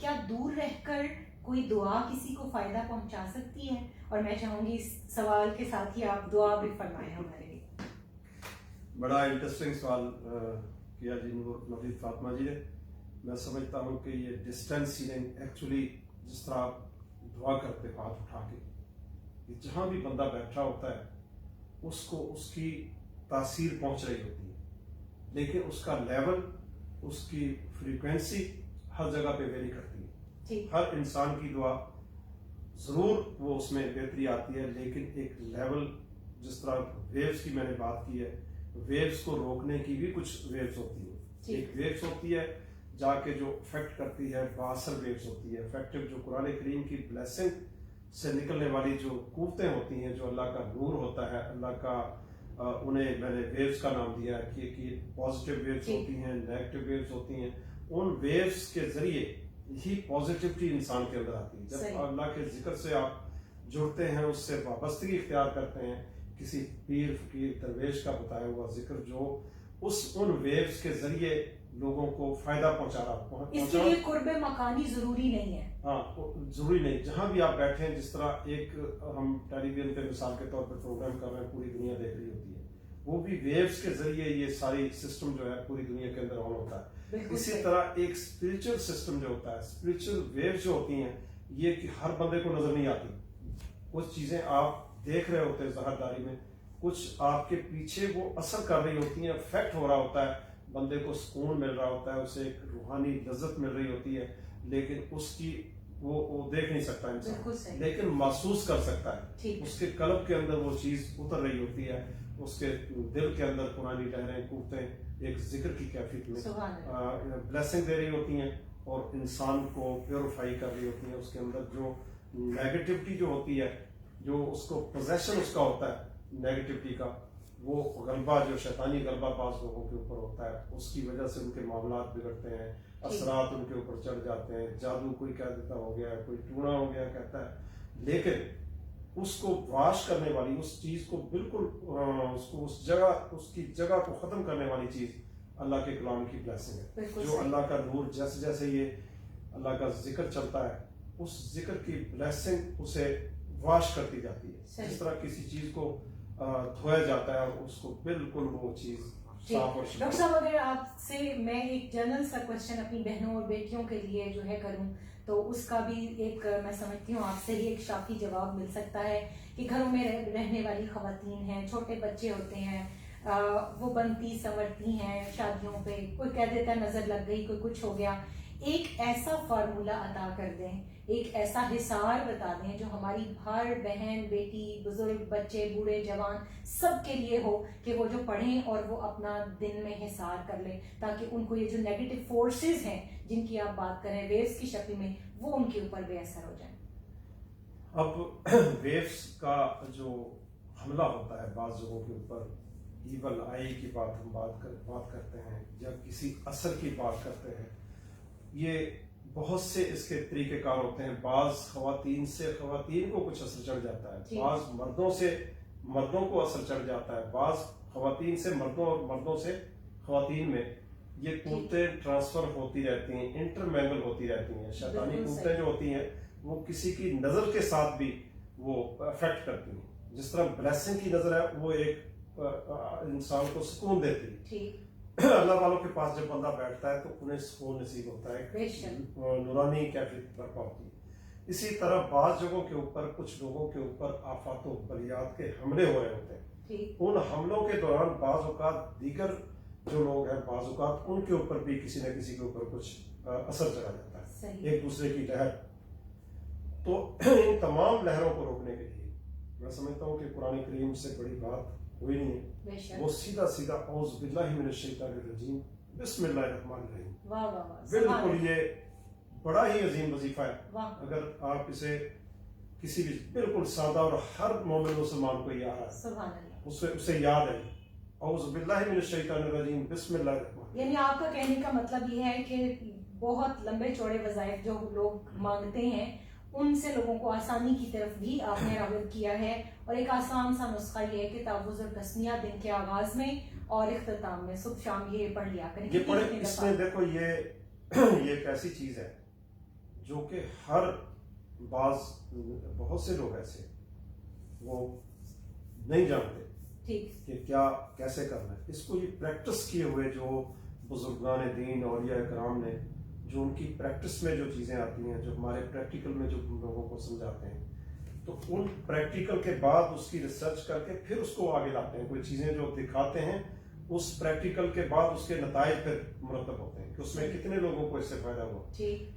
کیا دور رہ کر کوئی دعا کسی کو فائدہ پہنچا سکتی ہے؟ اور میں چاہوں گی اس سوال کے ساتھ ہی آپ دعا بھی فرمائیں ہمارے لیے. بڑا انٹرسٹنگ سوال کیا جی نورید فاطمہ جی نے. میں سمجھتا ہوں کہ یہ ڈسٹینس ہیلنگ ایکچولی جس طرح آپ دعا کرتے ہاتھ اٹھا کے، کہ جہاں بھی بندہ بیٹھا ہوتا ہے اس کو اس کی تاثیر پہنچ رہی ہوتی ہے، لیکن اس کا لیول، اس کی فریکوینسی ہر جگہ پہ ویری کرتی ہے. ہر انسان کی دعا ضرور وہ اس میں بہتری آتی ہے، لیکن ایک لیول، جس طرح ویوز کی میں نے بات کی ہے، ویوز کو روکنے کی بھی کچھ ویوز ہوتی ہے. ایک ویوز ہوتی ہے جا کے جو افیکٹ کرتی ہے، باثر ویوز ہوتی ہے. افیکٹو جو قرآن کریم کی بلیسنگ سے نکلنے والی جو قوتیں ہوتی ہیں، جو اللہ کا نور ہوتا ہے، اللہ کا انہیں میں نے ویوز کا نام دیا ہے کہ پازیٹیو ویوز ہوتی ہیں، نیگیٹو ویوز ہوتی ہیں. ان ویوز کے ذریعے ہی پازیٹیوٹی انسان کے اندر آتی ہے. جب اللہ کے ذکر سے آپ جڑتے ہیں، اس سے وابستگی اختیار کرتے ہیں، کسی پیر فقیر درویش کا بتایا ہوا ذکر جو ان ویوز کے ذریعے لوگوں کو فائدہ پہنچا رہا. اس کے لیے قرب مکانی ضروری نہیں ہے. ہاں، ضروری نہیں. جہاں بھی آپ بیٹھے ہیں، جس طرح ایک ہم ٹیلی ویژن کے مثال کے طور پر پروگرام کر رہے ہیں، پوری دنیا دیکھ رہی ہوتی ہے، وہ بھی ویوز کے ذریعے یہ ساری سسٹم جو ہے پوری دنیا کے اندر آن ہوتا ہے. اسی طرح ایک اسپرچل سسٹم جو ہوتا ہے، اسپرچل ویوز جو ہوتی ہیں، یہ کہ ہر بندے کو نظر نہیں آتی. کچھ چیزیں آپ دیکھ رہے ہوتے ہیں ظاہر داری میں، کچھ آپ کے پیچھے وہ اثر کر رہی ہوتی ہیں، افیکٹ ہو رہا ہوتا ہے، بندے کو سکون مل رہا ہوتا ہے، اسے ایک روحانی لذت مل رہی ہوتی ہے، لیکن اس کی وہ دیکھ نہیں سکتا انسان، لیکن محسوس کر سکتا ہے. اس کے قلب کے اندر وہ چیز اتر رہی ہوتی ہے، اس کے دل کے اندر قرآنی لہریں قوتیں ایک ذکر کی کیفیت میں بلیسنگ دے رہی ہوتی ہیں اور انسان کو پیوریفائی کر رہی ہوتی ہیں. اس کے اندر جو نیگیٹیوٹی جو ہوتی ہے، جو اس کو پوزیشن اس کا ہوتا ہے نیگیٹیوٹی کا، وہ غلبہ جو شیطانی غلبہ بعض لوگوں کے اوپر ہوتا ہے، اس کی وجہ سے ان کے معاملات بگڑتے ہیں، اثرات ان کے اوپر چڑھ جاتے ہیں. جادو کوئی کہہ دیتا ہو گیا ہے، کوئی ٹونا ہو گیا کہتا ہے، لیکن اس کو واش کرنے والی، اس چیز کو بالکل اس کی جگہ کو ختم کرنے والی چیز اللہ کے کلام کی بلیسنگ ہے. جو اللہ کا نور جیسے جیسے یہ اللہ کا ذکر چلتا ہے، اس ذکر کی بلیسنگ اسے واش کرتی جاتی ہے. جس طرح کسی چیز کو دھویا جاتا ہے اور اس کو بالکل وہ چیز صاف اور ڈاکٹر صاحب، اگر آپ سے میں ایک جنرل سا کوشچن اپنی بہنوں اور بیٹیوں کے لیے جو ہے کروں، تو اس کا بھی ایک میں سمجھتی ہوں آپ سے ہی ایک شافی جواب مل سکتا ہے کہ گھروں میں رہنے والی خواتین ہیں، چھوٹے بچے ہوتے ہیں، وہ بنتی سنورتی ہیں شادیوں پہ، کوئی کہہ دیتا ہے نظر لگ گئی، کوئی کچھ ہو گیا. ایک ایسا فارمولا عطا کر دیں، ایک ایسا حصار بتا دیں جو ہماری ہر بہن، بیٹی، بزرگ، بچے، بوڑھے، جوان سب کے لیے ہو، کہ وہ جو پڑھیں اور وہ اپنا دن میں حصار کر لیں، تاکہ ان کو یہ جو نیگیٹو فورسز ہیں جن کی آپ بات کریں ویوز کی شکل میں، وہ ان کے اوپر بے اثر ہو جائیں. اب ویوز کا جو حملہ ہوتا ہے بعض لوگوں کے اوپر، ایول آئی کی بات ہم بات کرتے ہیں، جب کسی اثر کی بات کرتے ہیں، یہ بہت سے اس کے طریقہ کار ہوتے ہیں. بعض خواتین سے خواتین کو کچھ اثر چڑھ جاتا ہے، بعض مردوں سے مردوں کو اثر چڑھ جاتا ہے، بعض خواتین سے مردوں اور مردوں سے خواتین میں یہ قوتیں ٹرانسفر ہوتی رہتی ہیں، انٹرمینگل ہوتی رہتی ہیں. شیطانی قوتیں جو ہوتی ہیں وہ کسی کی نظر کے ساتھ بھی وہ افیکٹ کرتی ہیں. جس طرح بلیسنگ کی نظر ہے، وہ ایک انسان کو سکون دیتی ہے. اللہ والوں کے پاس جب بندہ بیٹھتا ہے تو انہیں سکون نصیب ہوتا ہے، نورانی کیفیت برپا ہوتی ہے. اسی طرح بعض جگہوں کے اوپر، کچھ لوگوں کے اوپر آفات و بلیات کے حملے ہو رہے ہوتے ہیں. ان حملوں کے دوران بعض اوقات دیگر جو لوگ ہیں، بعض اوقات ان کے اوپر بھی کسی نہ کسی کے اوپر کچھ اثر چلا جاتا ہے، ایک دوسرے کی لہر. تو ان تمام لہروں کو روکنے کے لیے میں سمجھتا ہوں کہ قرآن کریم سے بڑی بات کوئی نہیں ہے. وہ سیدھا اعوذ باللہ من الشیطان الرجیم بسم اللہ الرحمن الرحیم، بالکل یہ بڑا ہی عظیم وظیفہ ہے. اگر آپ اسے کسی بھی بالکل سادہ اور ہر مومن مسلمان کو یاد ہے، اسے یاد ہے، اعوذ باللہ من الشیطان الرجیم بسم اللہ الرحمن. یعنی آپ کا کہنے کا مطلب یہ ہے کہ بہت لمبے چوڑے وظائف جو لوگ مانگتے ہیں، ان سے لوگوں کو آسانی کی طرف بھی آپ نے راغب کیا ہے، اور ایک آسان سا نسخہ یہ ہے کہ تعوذ اور تسمیہ دن کے آغاز میں اور اختتام میں صبح شام یہ پڑھ لیا کریں. یہ پڑھیں. اس میں دیکھو یہ ایک ایسی چیز ہے جو کہ ہر بہت سے لوگ ایسے وہ نہیں جانتے کہ کیا کیسے کرنا ہے. اس کو یہ پریکٹس کیے ہوئے جو بزرگان دین اولیاء کرام نے جو ان کی پریکٹس میں جو چیزیں آتی ہیں جو ہمارے پریکٹیکل میں جو لوگوں کو سمجھاتے ہیں تو ان پریکٹیکل کے بعد اس کی ریسرچ کر کے پھر اس کو آگے لاتے ہیں. کوئی چیزیں جو دکھاتے ہیں اس پریکٹیکل کے بعد اس کے نتائج پھر مرتب ہوتے ہیں کہ اس میں کتنے لوگوں کو اس سے فائدہ ہوا.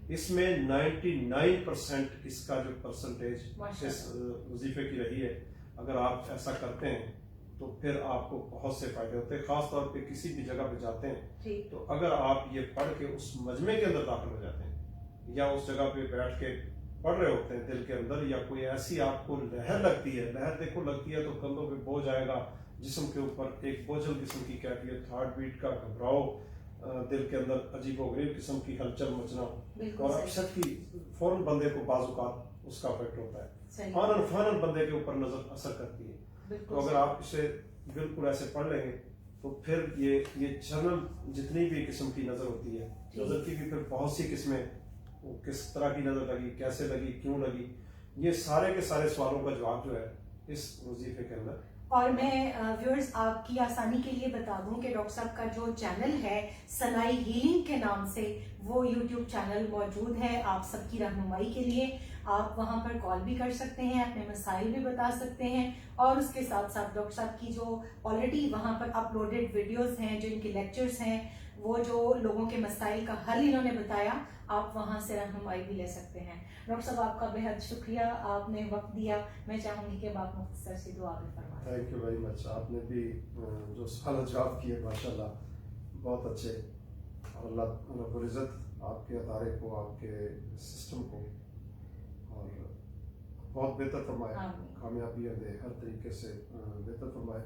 اس میں 99% اس کا جو پرسنٹیج اس وظیفے کی رہی ہے. اگر آپ ایسا کرتے ہیں تو پھر آپ کو بہت سے فائدے ہوتے ہیں. خاص طور پہ کسی بھی جگہ پہ جاتے ہیں تو اگر آپ یہ پڑھ کے اس مجمع کے اندر داخل ہو جاتے ہیں یا اس جگہ پہ بیٹھ کے پڑھ رہے ہوتے ہیں دل کے اندر یا کوئی ایسی آپ کو لہر لگتی ہے, لہر دیکھو لگتی ہے تو کندھوں پہ بوجھ آئے گا, جسم کے اوپر ایک بوجھل قسم کی کیفیت, ہارٹ بیٹ کا گھبراؤ, دل کے اندر عجیب و غریب قسم کی ہلچل مچنا اور اپسٹ کی فوراً بندے کو بعض اوقات اس کا افیکٹ ہوتا ہے, فوراً بندے کے اوپر نظر اثر کرتی ہے. تو اگر آپ اسے بالکل ایسے پڑھ لیں گے تو پھر یہ جنرل جتنی بھی قسم کی نظر ہوتی ہے, نظر کی بھی پھر بہت سی قسمیں, کس طرح کی نظر لگی, کیسے لگی, کیوں لگی, یہ سارے کے سارے سوالوں کا جواب جو ہے اس وظیفے کے اندر. اور میں ویورز آپ کی آسانی کے لیے بتا دوں کہ ڈاکٹر صاحب کا جو چینل ہے سنائی ہیلنگ کے نام سے وہ یوٹیوب چینل موجود ہے. آپ سب کی رہنمائی کے لیے آپ وہاں پر کال بھی کر سکتے ہیں, اپنے مسائل بھی بتا سکتے ہیں اور اس کے ساتھ ساتھ ڈاکٹر صاحب کی جو آلریڈی وہاں پر اپلوڈیڈ ویڈیوز ہیں, جو ان کے لیکچرز ہیں, وہ جو لوگوں کے مسائل کا حل انہوں نے بتایا, آپ وہاں سے رہنمائی بھی لے سکتے ہیں. ڈاکٹر صاحب آپ کا بے حد شکریہ, آپ نے وقت دیا. میں چاہوں گی کہ آپ مختصر سی دعا بھی فرمائیں. Thank you very much. آپ نے بھی جو سوال جواب کیے ماشاء اللہ بہت اچھے, اور اللہ رب العزت آپ کے ادارے کو, آپ کے سسٹم کو اور بہت بہتر فرمائے, کامیابیاں دے, ہر طریقے سے بہتر فرمائے.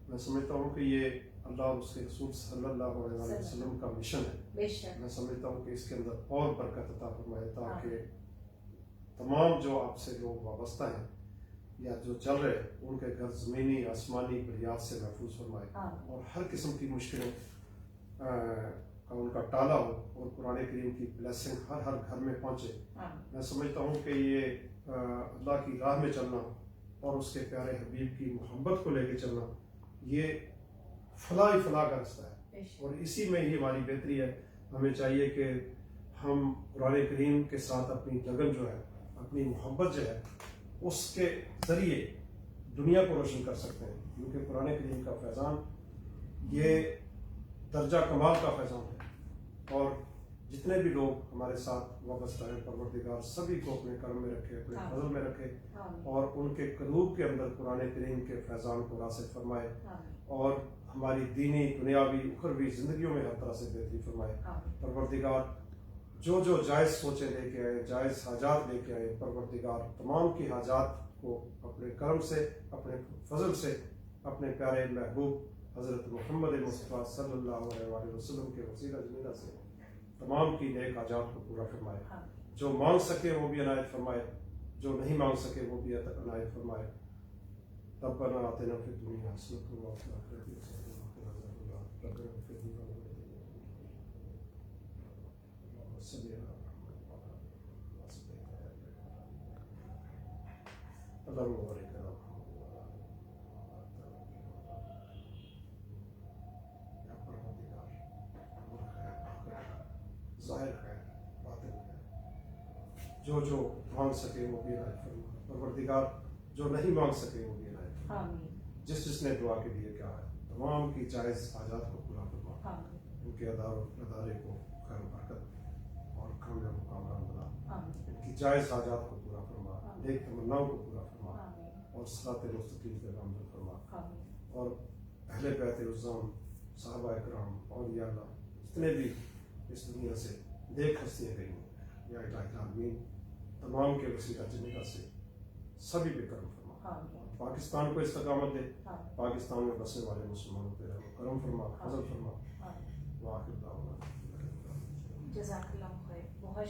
میں سمجھتا ہوں کہ یہ اللہ اور اس کے رسول صلی اللہ علیہ وسلم کا مشن ہے. میں سمجھتا ہوں کہ اس کے اندر اور برکت عطا فرمائے تاکہ تمام جو آپ سے لوگ وابستہ ہیں یا جو چل رہے ان کے گھر زمینی آسمانی بلیات سے محفوظ فرمائے اور ہر قسم کی مشکلیں کا ان کا ٹالا ہو اور قرآن کریم کی بلیسنگ ہر گھر میں پہنچے. میں سمجھتا ہوں کہ یہ اللہ کی راہ میں چلنا اور اس کے پیارے حبیب کی محبت کو لے کے چلنا یہ فلاح کا رستہ ہے اور اسی میں ہی ہماری بہتری ہے. ہمیں چاہیے کہ ہم قرآن کریم کے ساتھ اپنی لگن جو ہے, اپنی محبت جو ہے, اس کے ذریعے دنیا کو روشن کر سکتے ہیں, کیونکہ قرآن کریم کا فیضان یہ درجہ کمال کا فیضان ہے. اور جتنے بھی لوگ ہمارے ساتھ وابستہ ہیں, پروردگار سبھی کو اپنے کرم میں رکھے, اپنے فضل میں رکھے اور ان کے قلوب کے اندر قرآن کریم کے فیضان کو راسخ فرمائے اور ہماری دینی, دنیاوی, اخروی زندگیوں میں ہر طرح سے بہتری فرمائے. پروردگار جو جائز سوچیں لے کے آئے, جائز حاجات لے کے آئے, پروردگار تمام کی حاجات کو اپنے کرم سے, اپنے فضل سے, اپنے پیارے محبوب حضرت محمد مصطفیٰ صلی اللہ علیہ وسلم کے وسیلہ جمیلہ سے تمام کی نیک حاجات کو پورا فرمائے. جو مانگ سکے وہ بھی عنایت فرمائے, جو نہیں مانگ سکے وہ بھی عنایت فرمائے. ربنا آتنا فی الدنیا حسنۃ وفی الآخرۃ حسنۃ وقنا عذاب النار. ربنا اغفر لنا اللهم بارك لنا ظاہر خیر, باطن خیر, جو مانگ سکے وہ بھی عنایت فرما. پروردگار جو نہیں مانگ سکے وہ بھی عنایت فرما. جس نے دعا کے لیے کہا ہے تمام کی جائز حاجات کو پورا فرما. ان کے ادارے کو خیر و برکت اور کامیاب و کامران بنا. ان کی جائز حاجات کو پورا فرما, نیک تمناؤں کو پورا فرما اور صراط مستقیم پہ گامزن فرما. اور اہل بیت عظام, صحابہ اکرام, اولیاء اللہ, جتنے بھی اس دنیا سے نیک ہستیاں گئی ہیں یا الہ العالمین, تمام کے وسیلہ جمیلہ سے سبھی پہ کرم فرما. پاکستان کو استقامت دے, پاکستان میں بسنے والے مسلمانوں پہ کرم فرما, فضل فرما. واخر دعوانا جزاک اللہ خیر. بہت